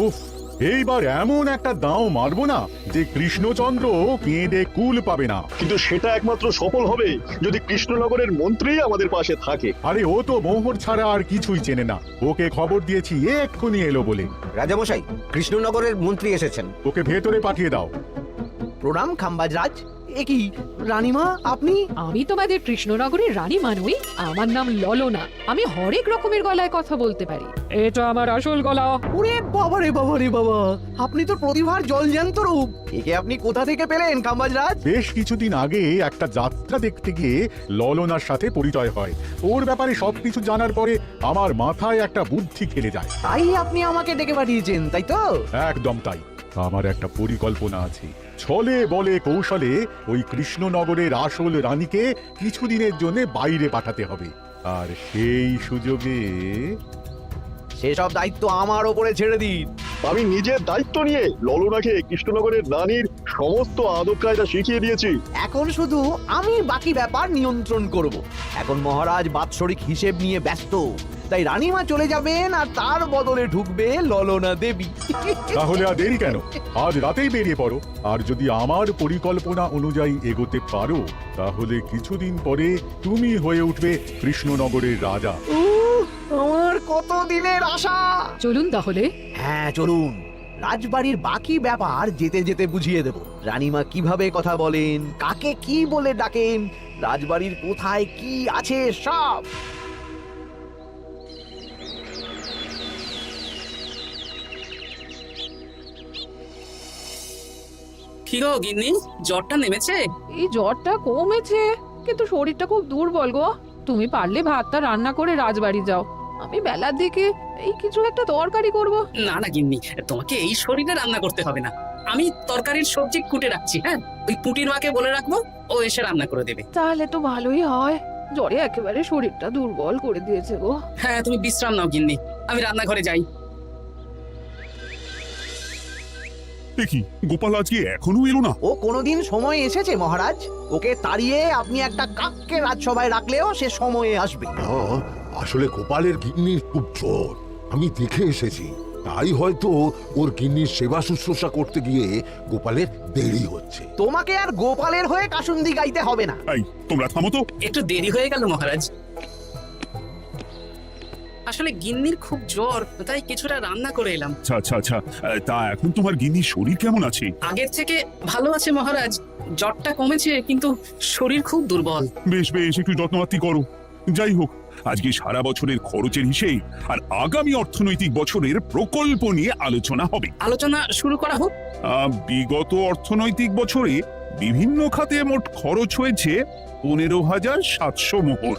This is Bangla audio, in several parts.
উফ, এইবার এমন একটা দাও মারবো না যে কৃষ্ণচন্দ্র কেঁদে কুল পাবে না। কিন্তু সেটা একমাত্র সফল হবে যদি কৃষ্ণনগরের মন্ত্রী আমাদের পাশে থাকে। আরে ও তো মোহর ছাড়া আর কিছুই চেনে না। ওকে খবর দিয়েছি এক্ষুনি এলো বলে। রাজামশাই, কৃষ্ণনগরের মন্ত্রী এসেছেন। ওকে ভেতরে পাঠিয়ে দাও। প্রণাম খাম্বাজ রাজ। এ কি রানীমা, আপনি? আমি তোমাদের কৃষ্ণনগরের রানীমা নই, আমার নাম ললনা। আমি হরেক রকমের গলায় কথা বলতে পারি। এটা আমার আসল গলা। ওরে বাবা রে বাবা রে বাবা, আপনি তো প্রতিভার জলজ্যান্ত রূপ। একে আপনি কোথা থেকে পেলেন খাম্বাজ রাজ? বেশ কিছুদিন আগে একটা যাত্রা দেখতে গিয়ে ললনার সাথে পরিচয় হয়। ওর ব্যাপারে সবকিছু জানার পরে আমার মাথায় একটা বুদ্ধি খেলে যায়। তাই আপনি আমাকে ডেকে পাঠিয়েছেন, তাই তো? একদম তাই। আমার একটা পরিকল্পনা আছে। ছলে বলে কৌশলে ওই কৃষ্ণনগরের আসল রানীকে কিছুদিনের জন্য বাইরে পাঠাতে হবে, আর সেই সুযোগে সেসব দায়িত্ব আমার ওপরে ছেড়ে দিন। আমি নিজের দায়িত্ব নিয়ে ললনাকে কৃষ্ণনগরের রানীর সমস্ত আদব কায়দা শিখিয়ে দিয়েছি। এখন শুধু আমি বাকি ব্যাপার নিয়ন্ত্রণ করব। এখন মহারাজ বাৎসরিক হিসেব নিয়ে ব্যস্ত, তাই রানীমা চলে যাবেন আর তার বদলে ঢুকবে ললনা দেবী। তাহলে আর দেরি কেন? আজ রাতেই বেরিয়ে পড়ো। আর যদি আমার পরিকল্পনা অনুযায়ী এগোতে পারো তাহলে কিছুদিন পরে তুমি হয়ে উঠবে কৃষ্ণনগরের রাজা। আমার কত দিনের আশা। চলুন তাহলে। হ্যাঁ চলুন। রাজবাড়ির বাকি ব্যাপার যেতে যেতে বুঝিয়ে দেব। রানীমা কিভাবে কথা বলেন, কাকে কি বলে ডাকেন, রাজবাড়ির কোথায় কি আছে সব। কি গো গিন্নি, জ্বরটা নেমেছে? এই জ্বরটা কমেছে, কিন্তু শরীরটা খুব দুর্বল গো। তুমি পারলে ভাতটা রান্না করে রাজবাড়ি যাও, আমি বেলার দিকে এই কিছু একটা তরকারি করব। না না গিন্নি, তোমাকে এই শরীরে রান্না করতে হবে না। আমি তরকারির সবজি কুটে রাখছি। হ্যাঁ, ওই পুটির মাকে বলে রাখবো, ও এসে রান্না করে দেবে। তাহলে তো ভালোই হয়। জ্বরে একেবারে শরীরটা দুর্বল করে দিয়েছে গো। হ্যাঁ, তুমি বিশ্রাম নাও গিন্নি, আমি রান্নাঘরে যাই। দেখি গোপাল আজকে এখনো এলো না। ও কোনোদিন সময় এসেছে মহারাজ? ওকে তাড়িয়ে আপনি একটা কাককে রাজসভায় রাখলেও সে সময়ে আসবে। না, আসলে গোপালের গিন্নির খুব জ্বর, আমি দেখে এসেছি। তাই হয়তো ওর গিন্নির সেবা শুশ্রূষা করতে গিয়ে গোপালের দেরি হচ্ছে। তোমাকে আর গোপালের হয়ে কাসুন্দি গাইতে হবে না। এই তোমরা থামো তো। একটু দেরি হয়ে গেল মহারাজ। আসলে গিন্নির খুব জ্বর, তাই কিছুটা রান্না করে এলাম। আচ্ছা আচ্ছা আচ্ছা, তা এখন তোমার গিন্নির শরীর কেমন আছে? আগের থেকে ভালো আছে মহারাজ, জ্বরটা কমেছে, কিন্তু শরীর খুব দুর্বল। বেশ বেশ, একটু যত্নআত্তি করো। যাই হোক, আজকে সারা বছরের খরচের হিসেব আর আগামী অর্থনৈতিক বছরের প্রকল্প নিয়ে আলোচনা হবে। আলোচনা শুরু করা হোক। বিগত অর্থনৈতিক বছরে বিভিন্ন খাতে মোট খরচ হয়েছে 15,700 মোহর,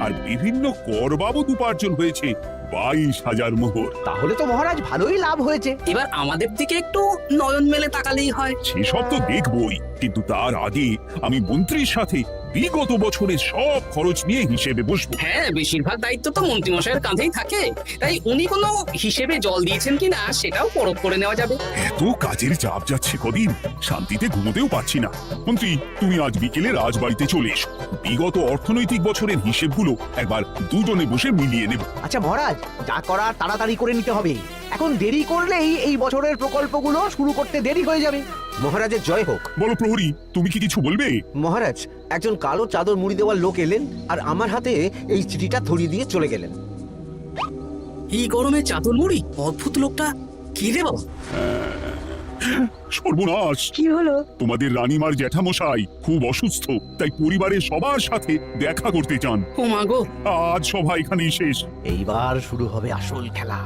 আর বিভিন্ন কর বাবদ উপার্জন হয়েছে 22,000 মোহর। তাহলে তো মহারাজ ভালোই লাভ হয়েছে। এবার আমাদের দিকে একটু নয়ন মেলে তাকালেই হয়। সেসব তো দেখবই, কিন্তু তার আগে আমি মন্ত্রীর সাথে বিগত বছরের সব খরচ নিয়ে হিসেবে বসবো। হ্যাঁ, বেশিরভাগ দায়িত্ব তো মন্ত্রীমশাইয়ের কাঁধেই থাকে, তাই উনি কোনো হিসেবে জল দিয়েছেন কিনা সেটাও পরখ করে নেওয়া যাবে। এত কাজের চাপ যাচ্ছে কদিন, শান্তিতে ঘুমোতেও পাচ্ছি না। মন্ত্রী, তুমি আজ বিকেলে রাজবাড়িতে চলে এসো, বিগত অর্থনৈতিক বছরের হিসেবগুলো একবার দুজনে বসে মিলিয়ে নেব। আচ্ছা মহারাজ, যা করার তাড়াতাড়ি করে নিতে হবে। এখন দেরি করলেই এই বছরের প্রকল্পগুলো শুরু করতে দেরি হয়ে যাবে। মহারাজের জয় হোক। বলো প্রহরী, তুমি কি কিছু বলবে? মহারাজ, একজন কালো চাদর মুড়ি দেওয়ার লোক এলেন আর আমার হাতে এই চিঠিটা ধরিয়ে দিয়ে চলে গেলেন। এই গরমে চাদর মুড়ি? অদ্ভুত লোকটা। কি রে বাবা? সর্বনাশ! কি হলো? তোমাদের রানীমার জ্যাঠামশাই খুব অসুস্থ, তাই পরিবারের সবার সাথে দেখা করতে চান। ও মা গো! আজ সভা এখানেই শেষ। এইবার শুরু হবে আসল খেলা।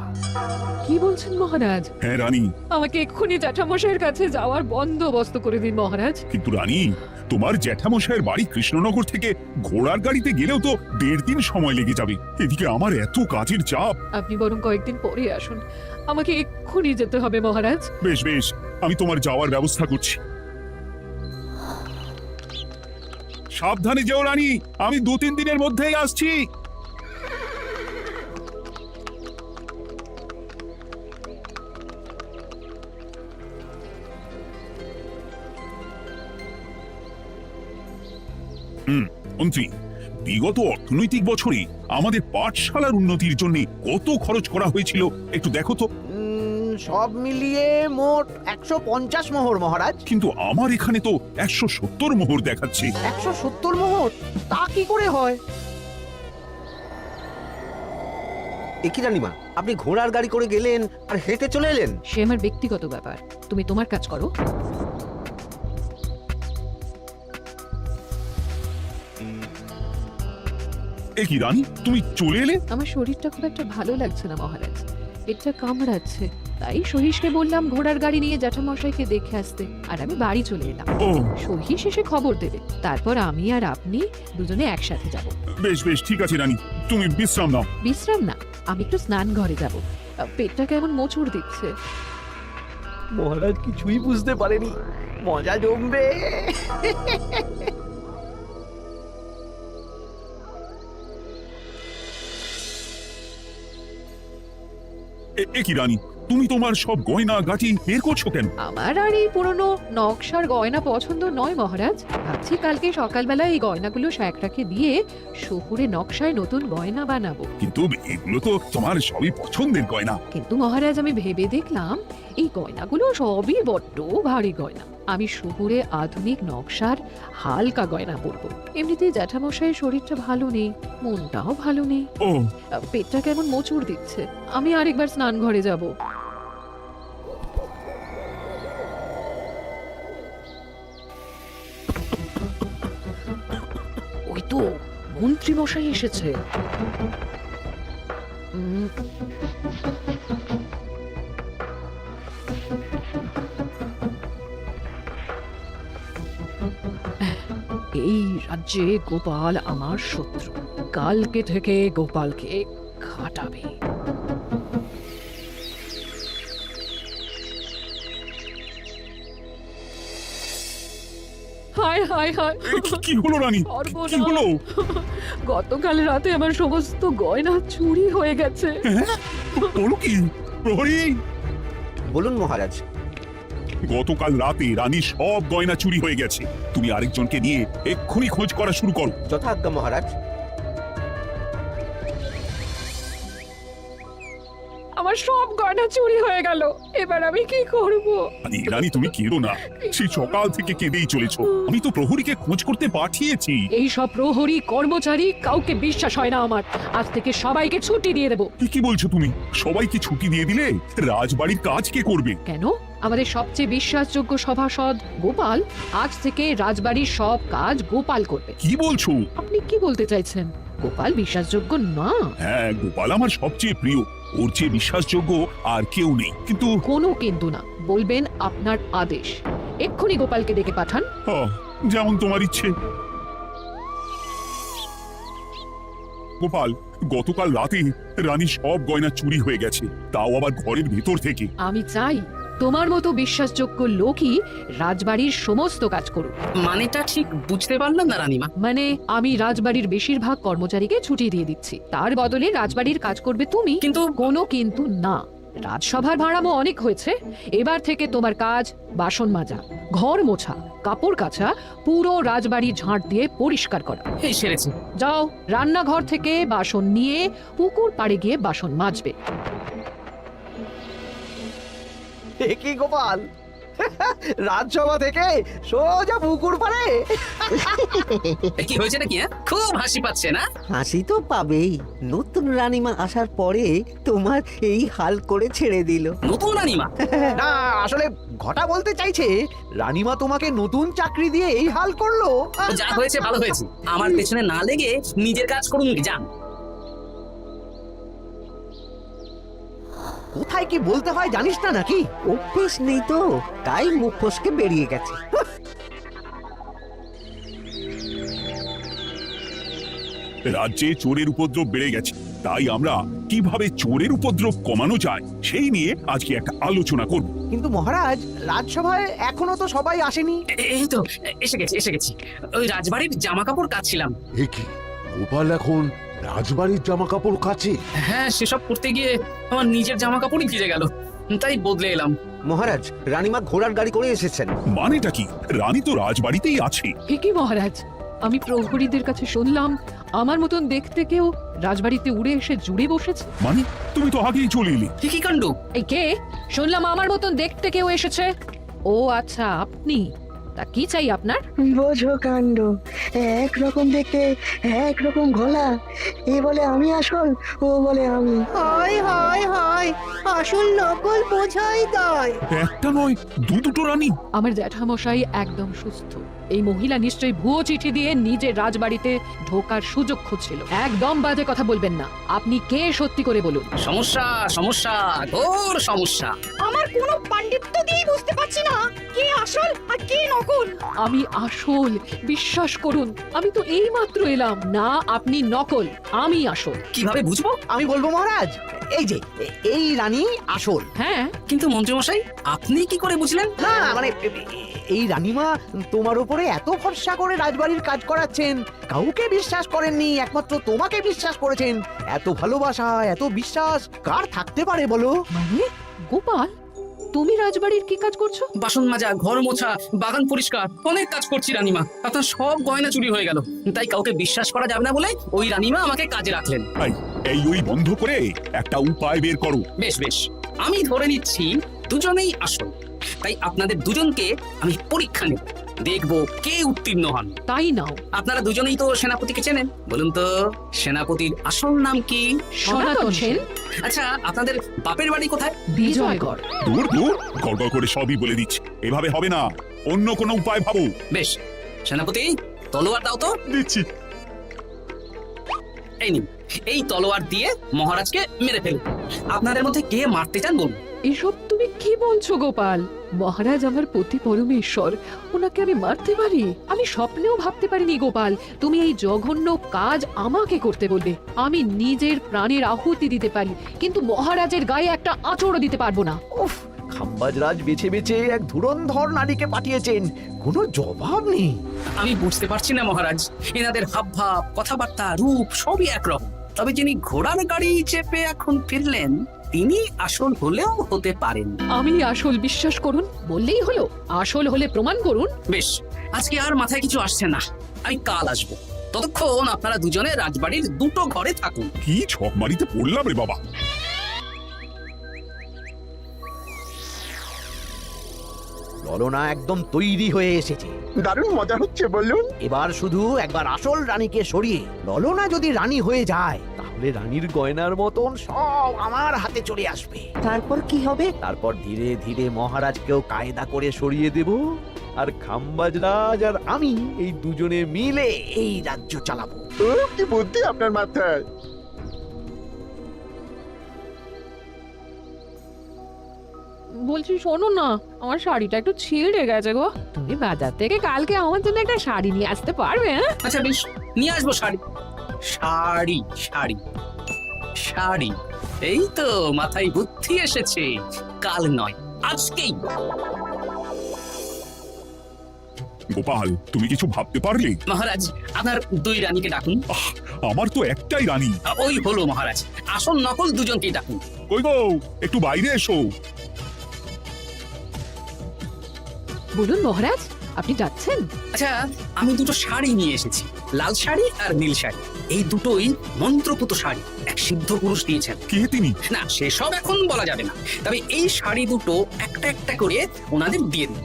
কি বলছেন মহারাজ? হ্যাঁ রানী। আমাকে এক্ষুনি জ্যাঠামশাইয়ের কাছে যাওয়ার বন্দোবস্ত করে দিন মহারাজ। কিন্তু রানী, তোমার জ্যাঠামশাইয়ের বাড়ি কৃষ্ণনগর থেকে ঘোড়ার গাড়িতে গেলেও তো 1.5 দিন সময় লেগে যাবে। এদিকে আমার এত কাজের চাপ। আপনি বরং কয়েকদিন পরে আসুন, আমাকে এক্ষুনি যেতে হবে মহারাজ। বেশ বেশ, আমি তোমার যাওয়ার ব্যবস্থা করছি। সাবধানে যেও রানী, আমি 2-3 দিনের মধ্যেই আসছি। মন্ত্রী, বিগত অর্থনৈতিক বছরে আমাদের পাঠশালার উন্নতির জন্য কত খরচ করা হয়েছিল একটু দেখো তো। সব মিলিয়ে মোট 150 মোহর মহারাজ। কিন্তু আমার এখানে তো 170 মোহর দেখাচ্ছে। 170 মোহর? তা কি করে হয়? একই রানীমা, আপনি ঘোড়ার গাড়ি করে গেলেন আর হেঁটে চলে এলেন? সে আমার ব্যক্তিগত ব্যাপার, তুমি তোমার কাজ করো। এ কি রানী, তুমি চলে এলে? আমার শরীরটা খুব একটা ভালো লাগছে না মহারাজ, পেটটা কামড়াচ্ছে। তাই সহিশকে বললাম ঘোড়ার গাড়ি নিয়ে জ্যাঠামশাইকে দেখে আসতে, আর আমি বাড়ি চলে এলাম। ও সহিশ এসে খবর দেবে, তারপর আমি আর আপনি দুজনে একসাথে যাব। বেশ বেশ, ঠিক আছে রানী, তুমি বিশ্রাম নাও। বিশ্রাম না, আমি একটু স্নান ঘরে যাব। পেটটা কেমন মোচড় দিচ্ছে। মহারাজ কিছুই বুঝতে পারেনি, মজা জমবে। এ কি রানী, তুমি তোমার সব গয়না গাটি বের করছো কেন? আমার আর এই পুরনো নকশার গয়না পছন্দ নয় মহারাজ। ভাবছি কালকে সকালবেলা এই গয়নাগুলো শ্যাকরাকে দিয়ে শহুরে নকশায় নতুন গয়না বানাবো। কিন্তু এগুলো তো তোমার সবই পছন্দের গয়না। কিন্তু মহারাজ আমি ভেবে দেখলাম এই গয়নাগুলো সবই বড্ড ভারী গয়না। আমি শহুরে আধুনিক নকশার হালকা গয়না পরবো। এমনিতেই জ্যাঠামশাইয়ের শরীরটা ভালো নেই, মনটাও ভালো নেই, ও পেটটা কেমন মোচড় দিচ্ছে। আমি আরেকবার স্নান ঘরে যাব। ওই তো মন্ত্রী মশাই এসেছে। এই রাজ্যে গোপাল আমার শত্রু। কালকে থেকে গোপালকে খাটাবে। হায় হায় হায়, কি হলো রানী, কি হলো? গতকাল রাতে আমার সমস্ত গয়না চুরি হয়ে গেছে। বলো কি প্রহরী? বলুন মহারাজ। গতকাল রাতে রানীর সব গয়না চুরি হয়ে গেছে। তুমি আরেকজনকে নিয়ে এক্ষুনি খোঁজ করা শুরু করো। যথাজ্ঞা মহারাজ। আমার সব গয়না চুরি হয়ে গেল, এবার আমি কি করব? রানী তুমি কেঁদো না, সেই সকাল থেকে কেঁদেই চলেছো। আমি তো প্রহরীকে খোঁজ করতে পাঠিয়েছি। এই সব প্রহরী কর্মচারী কাউকে বিশ্বাস হয় না আমার। আজ থেকে সবাইকে ছুটি দিয়ে দেব। কি বলছো তুমি? সবাইকে ছুটি দিয়ে দিলে রাজবাড়ির কাজ কে করবে? কেন? আমাদের সবচেয়ে বিশ্বাসযোগ্য সভাসদ গোপাল আজ থেকে রাজবাড়ির সব কাজ গোপাল করবে। কি বলছো? আপনি কি বলতে চাইছেন? গোপাল বিশ্বাসযোগ্য না? হ্যাঁ, গোপাল আমার সবচেয়ে প্রিয়। ওর চেয়ে বিশ্বাসযোগ্য আর কেউ নেই। কিন্তু কোনো কিন্তু না, বলবেন আপনার আদেশ। এক্ষুনি গোপালকে ডেকে পাঠান। যেমন তোমার ইচ্ছে। গোপাল, গতকাল রাতে রানী সব গয়না চুরি হয়ে গেছে, তাও আবার ঘরের ভেতর থেকে। আমি চাই তোমার মতো বিশ্বাসযোগ্য লোকই রাজবাড়ির সমস্ত কাজ করুক। মানেটা ঠিক বুঝতে পারলাম না রানীমা। মানে আমি রাজবাড়ির বেশিরভাগ কর্মচারীকে ছুটি দিয়ে দিচ্ছি, তার বদলে রাজবাড়ির কাজ করবে তুমি। কিন্তু কোনো কিন্তু না। রাজসভার ভাড়ামো অনেক হয়েছে। এবার থেকে তোমার কাজ বাসন মাজা, ঘর মোছা, কাপড় কাচা, পুরো রাজবাড়ি ঝাঁট দিয়ে পরিষ্কার করা। এই সেরেছে। যাও, রান্নাঘর থেকে বাসন নিয়ে পুকুর পাড়ে গিয়ে বাসন মাজবে। কি গোপাল, রাজসভা থেকে সোজা পুকুর পাড়ে? কি হয়েছে নাকি? খুব হাসি পাচ্ছে না? হাসি তো পাবেই। নতুন রানীমা আসার পরে তোমার এই হাল করে ছেড়ে দিল। নতুন রানীমা? না, আসলে ঘটা বলতে চাইছে রানীমা তোমাকে নতুন চাকরি দিয়ে এই হাল করলো। যা হয়েছে ভালো হয়েছে। আমার পেছনে না লেগে নিজের কাজ করুন যান। কোথায় কি বলতে হয় জানিস না নাকি? অভ্যেস নেই তো, তাই মুখ ফসকে বেরিয়ে গেছে। রাজ্যে চোরের উপদ্রব বেড়ে গেছে, তাই আমরা কিভাবে চোরের উপদ্রব কমানো যায় সেই নিয়ে আজকে একটা আলোচনা করব। কিন্তু মহারাজ, রাজসভায় এখনো তো সবাই আসেনি। এই তো এসে গেছি। ওই রাজবাড়ির জামা কাপড় কাচ্ছিলাম। এ কি, গোপাল এখন রাজবাড়ির জামা কাপড় কাচে? হ্যাঁ, সেসব করতে গিয়ে আমার নিজের জামা কাপড়ই ভিজে গেল, তাই বদলে এলাম। মহারাজ, রানীমা ঘোড়ার গাড়ি করে এসেছেন। মানেটা কি? রানী তো রাজবাড়িতেই আছে। কি মহারাজ, আমি প্রহরীদের কাছে শুনলাম আমার মতন দেখতে কেউ রাজবাড়িতে উড়ে এসে জুড়ে বসেছে। মানে তুমি তো আগেই চলে এলে। কি কাণ্ড! এই কে? শুনলাম আমার মতন দেখতে কেউ এসেছে। ও আচ্ছা, আপনি। তা কি চাই আপনার? বোঝো কাণ্ড, একরকম দেখতে একরকম গলা। এ বলে আমি আসল, ও বলে আমি। হয় হয় হয়, আসল নকল বোঝাই দায়। একটা নয়, দুটো রানী। আমার জ্যাঠামশাই একদম সুস্থ। এই মহিলা নিশ্চয়ই ভুয়ো চিঠি দিয়ে নিজের রাজবাড়িতে ঢোকার সুযোগ খুঁজছিল। একদম বাজে কথা বলবেন না। আপনি কে সত্যি করে বলুন। সমস্যা সমস্যা, ঘোর সমস্যা। আমার কোনো পাণ্ডিত্য দিয়ে বুঝতে পারছি না কে আসল আর কে নকল। আমি আসল, বিশ্বাস করুন। আমি তো এই মাত্র এলাম। না, আপনি নকল, আমি আসল। কিভাবে বুঝবো? আমি বলবো মহারাজ, এই যে এই রানী আসল। হ্যাঁ, কিন্তু মন্ত্রীমশাই, আপনি কি করে বুঝলেন? না মানে এই রানীমা তোমার উপরে এত ভরসা করে রাজবাড়ির কাজ করাচ্ছেন, কাউকে বিশ্বাস করেননি, একমাত্র তোমাকে বিশ্বাস করেছেন। এত ভালোবাসা, এত বিশ্বাস কার থাকতে পারে বলো? মানে গোপাল, তুমি রাজবাড়ির কি কাজ করছো? বাসন মাজা, ঘর মোছা, বাগান পরিষ্কার, অনেক কাজ করছি রানীমা। আপনার সব গয়না চুরি হয়ে গেল, তাই কাউকে বিশ্বাস করা যাবে না বলে ওই রানীমা আমাকে কাজে রাখলেন। এই ওই বন্ধ করে একটা উপায় বের করো। বেশ বেশ, আমি ধরে নিচ্ছি দুজনেই আসল। তাই আপনাদের দুজনকে আমি পরীক্ষা নেব, দেখবো কে উত্তীর্ণ হন। তাই নাও। আপনারা দুজনেই তো সেনাপতিকে চেনেন, বলুন তো সেনাপতির আসল নাম কি? সনাতন সেন। আচ্ছা, আপনাদের বাপের বাড়ি কোথায়? বিজয়গড়। দূর দূর, গড়গড় করে সবই বলে দিচ্ছি। এভাবে হবে না, অন্য কোনো উপায় ভাবো। বেশ, সেনাপতি তলোয়ার দাও তো। দিচ্ছি। এই নিন, এই তলোয়ার দিয়ে মহারাজকে মেরে ফেলুন। আপনাদের মধ্যে কে মারতে চান বলুন। এসব তুমি কি বলছো গোপাল? মহারাজ আমার পতি পরমেশ্বর, ওনাকে আমি মারতে পারি? আমি স্বপ্নেও ভাবতে পারিনি গোপাল তুমি এই জঘন্য কাজ আমাকে করতে বলবে। আমি নিজের প্রাণের আহুতি দিতে পারি, কিন্তু মহারাজের গায়ে একটা আঁচড়ও দিতে পারবো না। উফ, খাম্বাজরাজ বেছে বেছে এক ধুরন্ধর নারীকে পাঠিয়েছেন, কোনো জবাব নেই। আমি বুঝতে পারছি না মহারাজ, এনাদের হাবভাব, কথাবার্তা, রূপ সবই একরকম। তবে যিনি ঘোড়ার গাড়ি চেপে এখন ফিরলেন, তিনি আসল হলেও হতে পারেন। আমি আসল, বিশ্বাস করুন। বললেই হলো, আসল হলে প্রমাণ করুন। বেশ, আজকে আর মাথায় কিছু আসছে না, আমি কাল আসবো। ততক্ষণ আপনারা দুজনে রাজবাড়ির দুটো ঘরে থাকুন। কি ছক মারিতে পড়লাম রে বাবা। ললনা একদম তৈরি হয়ে এসেছে। দারুণ মজা হচ্ছে বলুন। এবার শুধু একবার আসল রানীকে সরিয়ে ললনা যদি রানী হয়ে যায়, তাহলে রানীর গয়নার মতন সব আমার হাতে চলে আসবে। তারপর কি হবে? তারপর ধীরে ধীরে মহারাজকেও কায়দা করে সরিয়ে দেব, আর খাম্বাজরাজ আর আমি এই দুজনে মিলে এই রাজ্য চালাবো। কি বুদ্ধি আপনার মাথায়। বলছি শোনো না, আমার শাড়িটা একটু ছিঁড়ে গেছে গো। তুমি বাজার থেকে কালকে আমার জন্য একটা শাড়ি নিয়ে আসতে পারবে? আচ্ছা বেশ, নিয়ে আসবো শাড়ি। শাড়ি শাড়ি শাড়ি, এই তো মাথায় বুদ্ধি এসেছে। কাল নয়, আজকেই। গোপাল, তুমি কিছু ভাবতে পারলে? মহারাজ, আপনার দুই রানীকে ডাকুন। আমার তো একটাই রানী। ওই হলো মহারাজ, আসল নকল দুজনকেই ডাকুন। কই গো, একটু বাইরে এসো। বলুন মহারাজ, আপনি যাচ্ছেন? আচ্ছা, আমি দুটো শাড়ি নিয়ে এসেছি, লাল শাড়ি আর নীল শাড়ি। এই দুটোই মন্ত্রপুত শাড়ি, এক সিদ্ধ পুরুষ দিয়েছেন। কে তিনি? না, সেসব এখন বলা যাবে না, তবে এই শাড়ি দুটো একটা একটা করে ওনাদের দিয়ে দিন।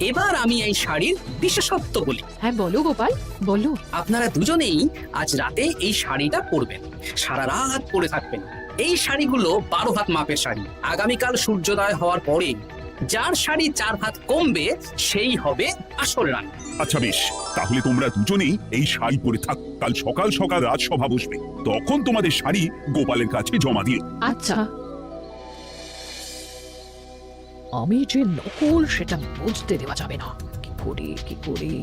এবার আমি এই শাড়ির বিশেষত্ব বলি। হ্যাঁ বলো গোপাল, বলো। আপনারা দুজনেই আজ রাতে এই শাড়িটা পরবেন, সারা রাত পরে থাকবেন। এই শাড়িগুলো 12 হাত মাপের শাড়ি। আগামীকাল সূর্যোদয় হওয়ার পরে যার শাড়ি 4 হাত কমবে, সেই হবে আসল রানী। আচ্ছা বেশ, তাহলে তোমরা দুজনেই এই শাড়ি পরে থাক। কাল সকাল সকাল রাজসভা বসবে, তখন তোমাদের শাড়ি গোপালের কাছে জমা দিও। আচ্ছা। আমি যে নকল সেটা বুঝতে দেওয়া যাবে না। কি করে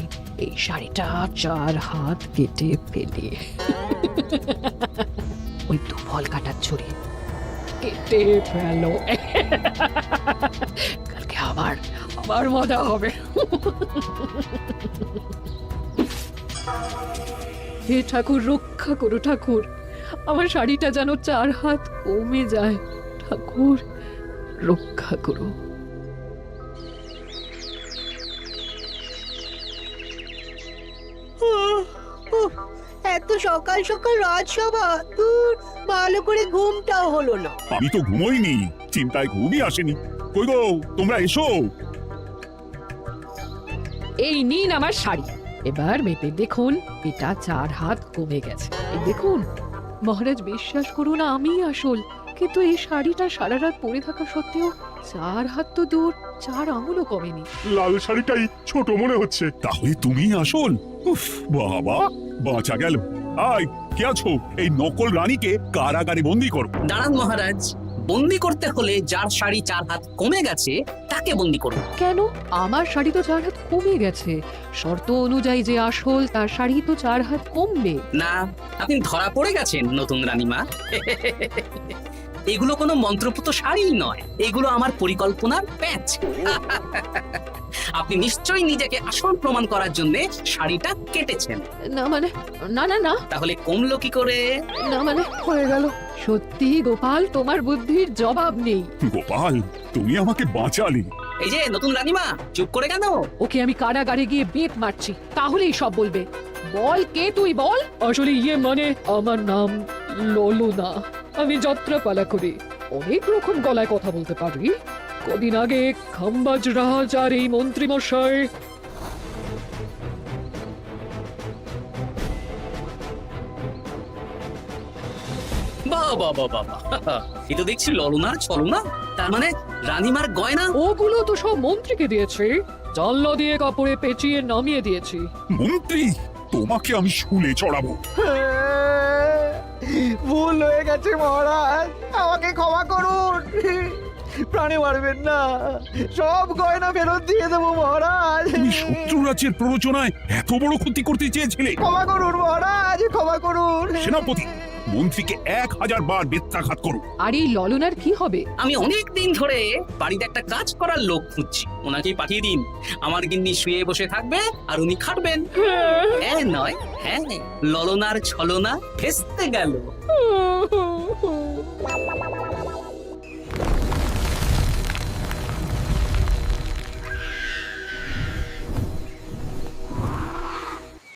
এই শাড়িটা 4 হাত কেটে ফেলে ওই দুফল কাটার ছুরি কেটে ফেলো। কালকে আবার মজা হবে। হে ঠাকুর, রক্ষা করো ঠাকুর, আমার শাড়িটা যেন 4 হাত কমে যায়। ঠাকুর রক্ষা করো। এত সকাল সকাল রাজসভা, দূর ভালো করে ঘুমটাও হলো না। আমি তো ঘুমোইনি, চিন্তায় ঘুমই আসেনি। কই গো, তোমরা এসো। এই নিন আমার শাড়ি। এবার মেপে দেখুন, এটা 4 হাত কমে গেছে। এই দেখুন মহারাজ, বিশ্বাস করুন আমি আসল, কিন্তু এই শাড়িটা সারা রাত পরে থাকা সত্ত্বেও 4 হাত তো দূর, 4 আঙুলও কমেনি। লাল শাড়িটাই ছোট মনে হচ্ছে। তাহলে তুমি আসল? উফ বাবা, বাঁচা গেল। আয়, কে আছো? এই নকল রানীকে কারাগারে বন্দি করো। দাঁড়ান মহারাজ, বন্দি করতে হলে যার শাড়ি 4 হাত কমে গেছে তাকে বন্দি করুন। কেন? আমার শাড়ি তো 4 হাত কমে গেছে। শর্ত অনুযায়ী যে আসল তার শাড়ি তো 4 হাত কমবে। না, আপনি ধরা পড়ে গেছেন নতুন রানীমা। এগুলো কোনো মন্ত্রপুত শাড়ি নয়, এগুলো আমার পরিকল্পনার প্যাচ। আপনি নিশ্চয়ই নিজেকে আসল প্রমাণ করার জন্য শাড়িটা কেটেছেন। না মানে, না না না, তাহলে কমলো কি করে? না মানে হয়ে গেল। সত্যি গোপাল, তোমার বুদ্ধির জবাব নেই। গোপাল, তুমি আমাকে বাঁচালে। এই যে নতুন রানীমা, চুপ করে কেন? ওকে আমি কারাগারে গিয়ে বেত মারছি, তাহলেই সব বলবে। বল, কে তুই বল? আসলে মানে আমার নাম ললনা। আমি যাত্রাপালা করি, অনেক রকম গলায় কথা বলতে পারি। কদিন আগে খাম্বাজ রাজ আর এই মন্ত্রী মশাই বাহ বাহ বাহ বাহ বাহ। এ তো দেখছি ললনার ছলনা। তার মানে রানীমার গয়না? ওগুলো তো সব মন্ত্রীকে দিয়েছি, জানলা দিয়ে কাপড়ে পেঁচিয়ে নামিয়ে দিয়েছি। মন্ত্রী, তোমাকে আমি শুলে চড়াবো। ভুল হয়ে গেছে মহারাজ, আমাকে ক্ষমা করুন। প্রাণে মারবেন না, সব গয়না ফেরত দিয়ে দেবো মহারাজ। তুমি শত্রু রাজ্যের প্ররোচনায় এত বড় ক্ষতি করতে চেয়েছিলে? ক্ষমা করুন মহারাজ, ক্ষমা করুন। সেনাপতি, মন্ত্রীকে 1000 বার বেত্রাঘাত করো। আর এই ললনার কি হবে? আমি অনেক দিন ধরে বাড়িতে একটা কাজ করার লোক খুঁজছি, ওনাকেই পাঠিয়ে দিন। আমার গিন্নি শুয়ে বসে থাকবে আর উনি খাটবেন। নয়, হ্যাঁ, ললনার ছলনা ভেস্তে গেল।